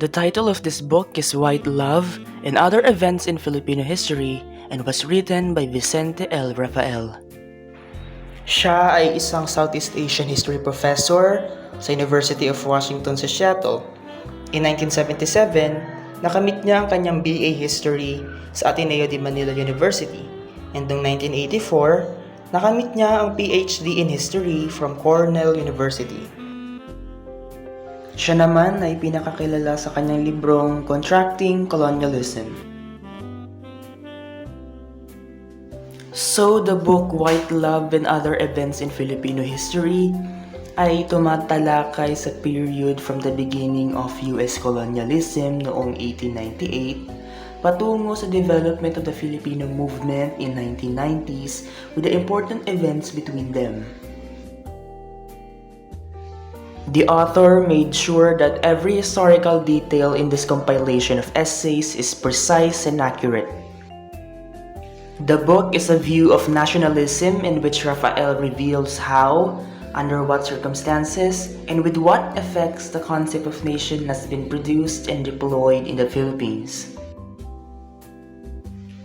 The title of this book is White Love and Other Events in Filipino History and was written by Vicente L. Rafael. Siya ay isang Southeast Asian history professor sa University of Washington sa Seattle. In 1977, nakamit niya ang kanyang BA History sa Ateneo de Manila University. And noong 1984, nakamit niya ang PhD in History from Cornell University. Siya naman ay pinakakilala sa kanyang librong Contracting Colonialism. So, the book White Love and Other Events in Filipino History ay tumatalakay sa period from the beginning of US colonialism noong 1898 patungo sa development of the Filipino movement in 1990s with the important events between them. The author made sure that every historical detail in this compilation of essays is precise and accurate. The book is a view of nationalism in which Rafael reveals how, under what circumstances, and with what effects the concept of nation has been produced and deployed in the Philippines.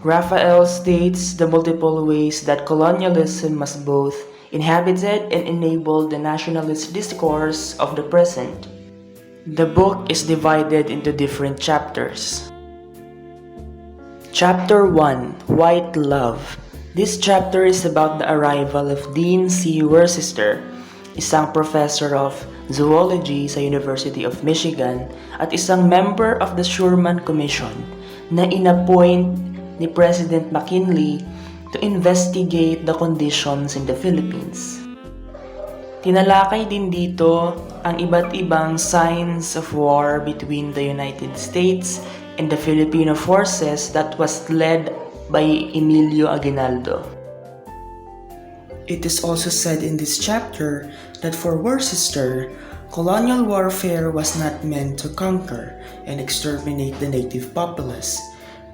Rafael states the multiple ways that colonialism must both inhabited and enabled the nationalist discourse of the present. The book is divided into different chapters. Chapter 1, White Love. This chapter is about the arrival of Dean C. Worcester, isang professor of zoology sa University of Michigan at isang member of the Sherman Commission na inappoint ni President McKinley to investigate the conditions in the Philippines. Tinalakay din dito ang iba't ibang signs of war between the United States and the Filipino forces that was led by Emilio Aguinaldo. It is also said in this chapter that for Worcester, colonial warfare was not meant to conquer and exterminate the native populace,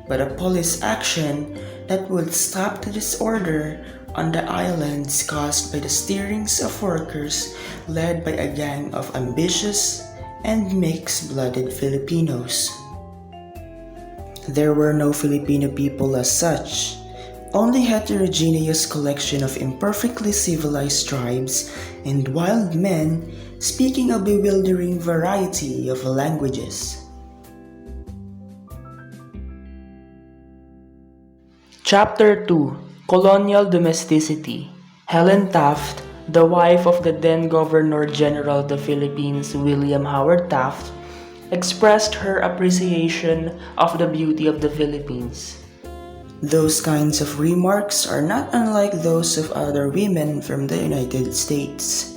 but a police action that would stop the disorder on the islands caused by the stirrings of workers led by a gang of ambitious and mixed-blooded Filipinos. There were no Filipino people as such, only heterogeneous collection of imperfectly civilized tribes and wild men speaking a bewildering variety of languages. Chapter 2, Colonial Domesticity. Helen Taft, the wife of the then Governor-General of the Philippines, William Howard Taft, expressed her appreciation of the beauty of the Philippines. Those kinds of remarks are not unlike those of other women from the United States.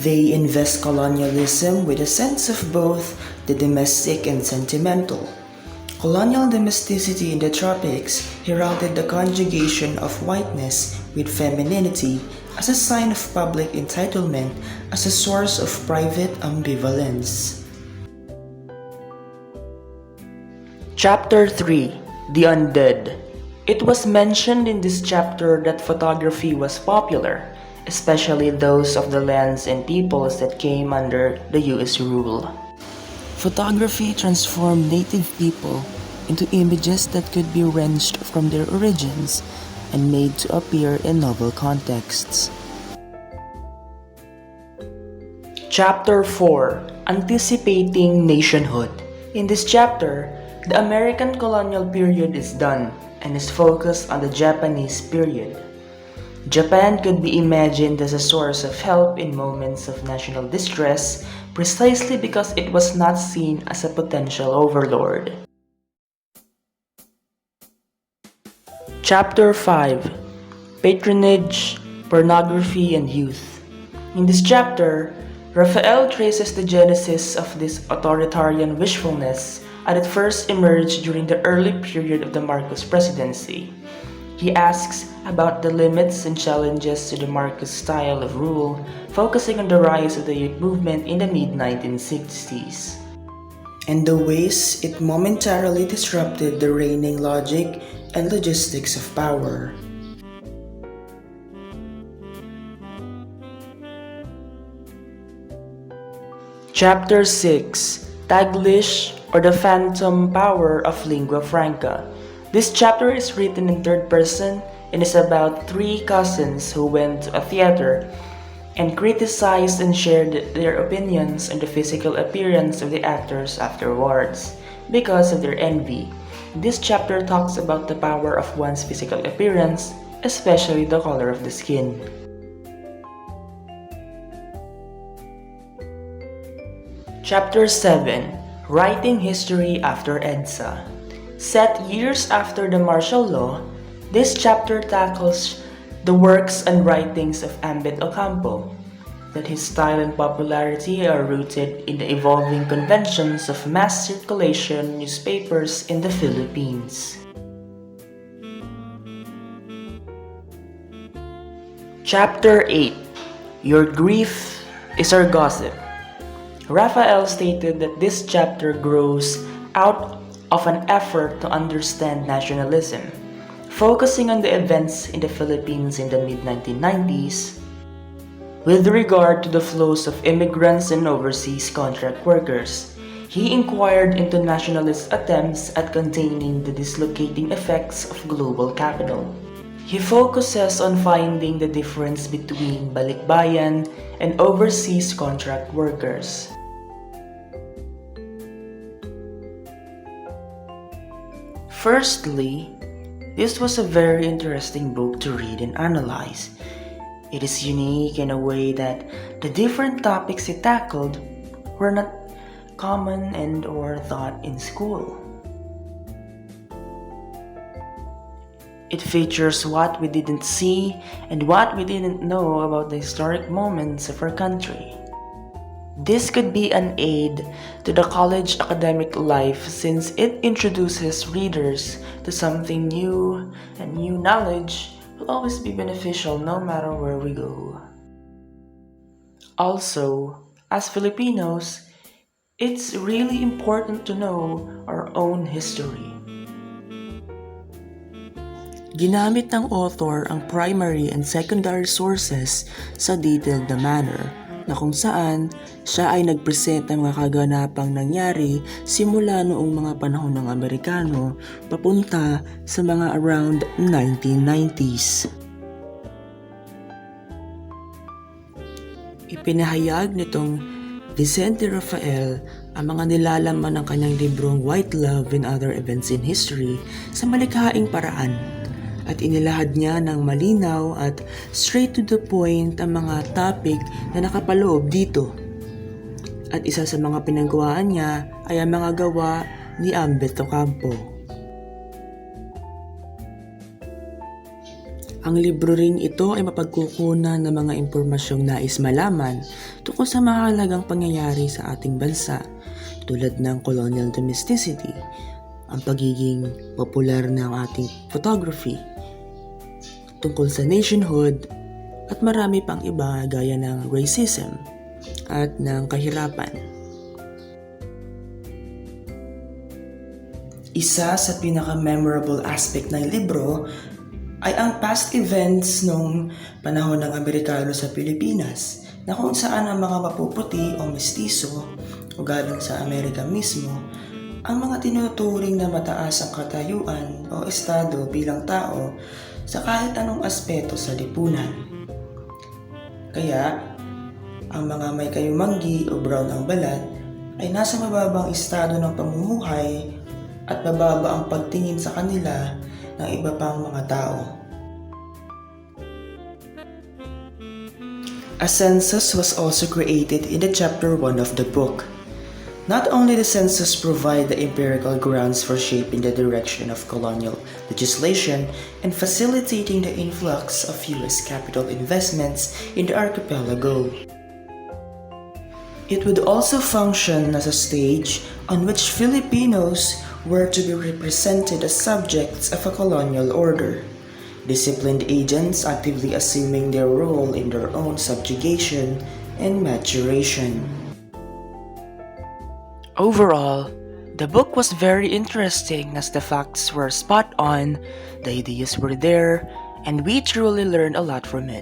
They invest colonialism with a sense of both the domestic and sentimental. Colonial domesticity in the tropics heralded the conjugation of whiteness with femininity as a sign of public entitlement as a source of private ambivalence. Chapter 3, The Undead. It was mentioned in this chapter that photography was popular, especially those of the lands and peoples that came under the US rule. Photography transformed native people into images that could be wrenched from their origins and made to appear in novel contexts. Chapter 4, Anticipating Nationhood. In this chapter, the American colonial period is done and is focused on the Japanese period. Japan could be imagined as a source of help in moments of national distress precisely because it was not seen as a potential overlord. Chapter 5, Patronage, Pornography, and Youth. In this chapter, Rafael traces the genesis of this authoritarian wishfulness as it first emerged during the early period of the Marcos presidency. He asks about the limits and challenges to the Marcos style of rule, focusing on the rise of the youth movement in the mid-1960s. And the ways it momentarily disrupted the reigning logic and logistics of power. Chapter 6, Taglish, or the phantom power of lingua franca. This chapter is written in third person and is about three cousins who went to a theater and criticized and shared their opinions on the physical appearance of the actors afterwards because of their envy. This chapter talks about the power of one's physical appearance, especially the color of the skin. Chapter 7: Writing History After EDSA. Set years after the martial law, this chapter tackles the works and writings of Ambit Ocampo, that his style and popularity are rooted in the evolving conventions of mass circulation newspapers in the Philippines. Chapter 8: Your Grief is Our Gossip. Raphael stated that this chapter grows out of an effort to understand nationalism, focusing on the events in the Philippines in the mid-1990s with regard to the flows of immigrants and overseas contract workers. He inquired into nationalist attempts at containing the dislocating effects of global capital. He focuses on finding the difference between balikbayan and overseas contract workers. Firstly, this was a very interesting book to read and analyze. It is unique in a way that the different topics it tackled were not common and or taught in school. It features what we didn't see and what we didn't know about the historic moments of our country. This could be an aid to the college academic life since it introduces readers to something new, and new knowledge will always be beneficial no matter where we go. Also, as Filipinos, it's really important to know our own history. Ginamit ng author ang primary and secondary sources sa detailed na manner, na kung saan siya ay nagpresent ng mga kaganapang nangyari simula noong mga panahon ng Amerikano papunta sa mga around 1990s. Ipinahayag nitong Vicente Rafael ang mga nilalaman ng kanyang librong White Love and Other Events in History sa malikhaing paraan, at inilahad niya ng malinaw at straight to the point ang mga topic na nakapaloob dito. At isa sa mga pinagawaan niya ay ang mga gawa ni Ambit Ocampo. Ang libro ring ito ay mapagkukunan ng mga impormasyong nais malaman tungkol sa mahalagang pangyayari sa ating bansa, tulad ng colonial domesticity, ang pagiging popular ng ating photography, tungkol sa nationhood, at marami pang iba gaya ng racism at ng kahirapan. Isa sa pinaka-memorable aspect ng libro ay ang past events nung panahon ng Amerikano sa Pilipinas, na kung saan ang mga mapuputi o mestizo o galing sa Amerika mismo ang mga tinuturing na mataas ang katayuan o estado bilang tao sa kahit anong aspeto sa lipunan. Kaya, ang mga may kayumanggi o brown ang balat ay nasa mababang estado ng pamumuhay at mababa ang pagtingin sa kanila ng iba pang mga tao. A census was also created in the chapter 1 of the book. Not only the census provide the empirical grounds for shaping the direction of colonial legislation and facilitating the influx of U.S. capital investments in the archipelago. It would also function as a stage on which Filipinos were to be represented as subjects of a colonial order, disciplined agents actively assuming their role in their own subjugation and maturation. Overall, the book was very interesting as the facts were spot on, the ideas were there, and we truly learned a lot from it.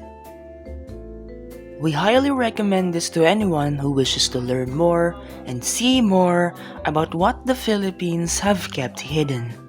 We highly recommend this to anyone who wishes to learn more and see more about what the Philippines have kept hidden.